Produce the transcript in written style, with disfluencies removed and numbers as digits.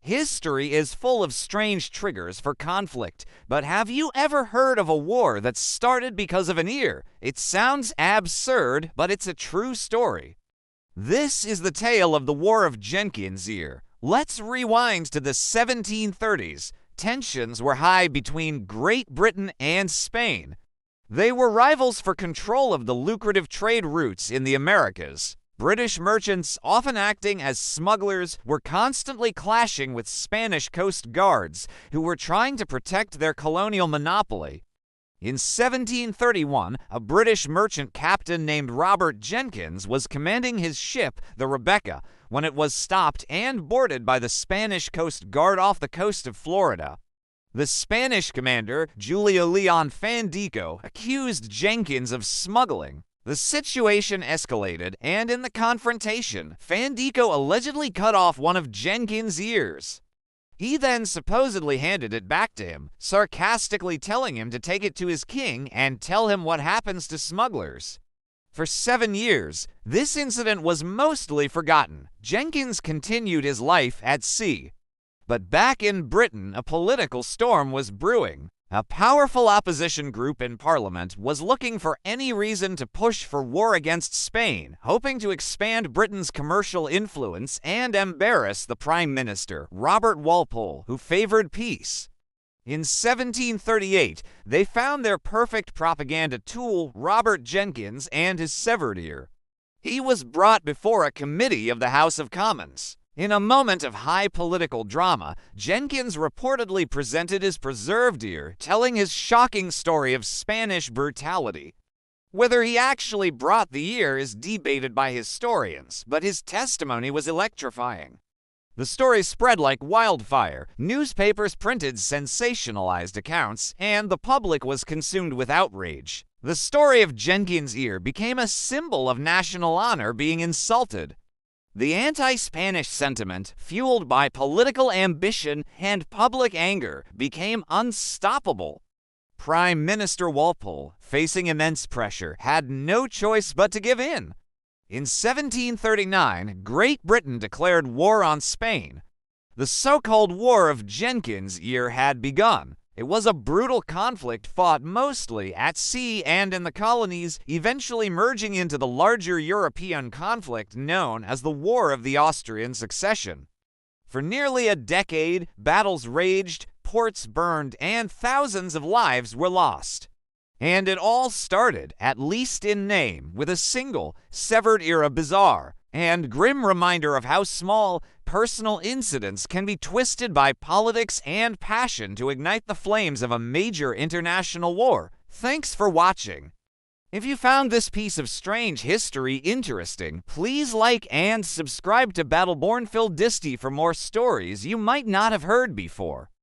History is full of strange triggers for conflict, but have you ever heard of a war that started because of an ear? It sounds absurd, but it's a true story. This is the tale of the War of Jenkins Ear. Let's rewind to the 1730s. Tensions were high between Great Britain and Spain. They were rivals for control of the lucrative trade routes in the Americas. British merchants, often acting as smugglers, were constantly clashing with Spanish coast guards, who were trying to protect their colonial monopoly. In 1731, a British merchant captain named Robert Jenkins was commanding his ship, the Rebecca, when it was stopped and boarded by the Spanish Coast Guard off the coast of Florida. The Spanish commander, Julio Leon Fandico, accused Jenkins of smuggling. The situation escalated, and in the confrontation, Fandico allegedly cut off one of Jenkins' ears. He then supposedly handed it back to him, sarcastically telling him to take it to his king and tell him what happens to smugglers. For 7 years, this incident was mostly forgotten. Jenkins continued his life at sea. But back in Britain, a political storm was brewing. A powerful opposition group in Parliament was looking for any reason to push for war against Spain, hoping to expand Britain's commercial influence and embarrass the Prime Minister, Robert Walpole, who favored peace. In 1738, they found their perfect propaganda tool, Robert Jenkins, and his severed ear. He was brought before a committee of the House of Commons. In a moment of high political drama, Jenkins reportedly presented his preserved ear, telling his shocking story of Spanish brutality. Whether he actually brought the ear is debated by historians, but his testimony was electrifying. The story spread like wildfire, newspapers printed sensationalized accounts, and the public was consumed with outrage. The story of Jenkins' ear became a symbol of national honor being insulted. The anti-Spanish sentiment, fueled by political ambition and public anger, became unstoppable. Prime Minister Walpole, facing immense pressure, had no choice but to give in. In 1739, Great Britain declared war on Spain. The so-called War of Jenkins Ear had begun. It was a brutal conflict fought mostly at sea and in the colonies, eventually merging into the larger European conflict known as the War of the Austrian Succession. For nearly a decade, battles raged, ports burned, and thousands of lives were lost. And it all started, at least in name, with a single, severed ear bizarre, and grim reminder of how small, personal incidents can be twisted by politics and passion to ignite the flames of a major international war. Thanks for watching. If you found this piece of strange history interesting, please like and subscribe to Battleborn Phil Disty for more stories you might not have heard before.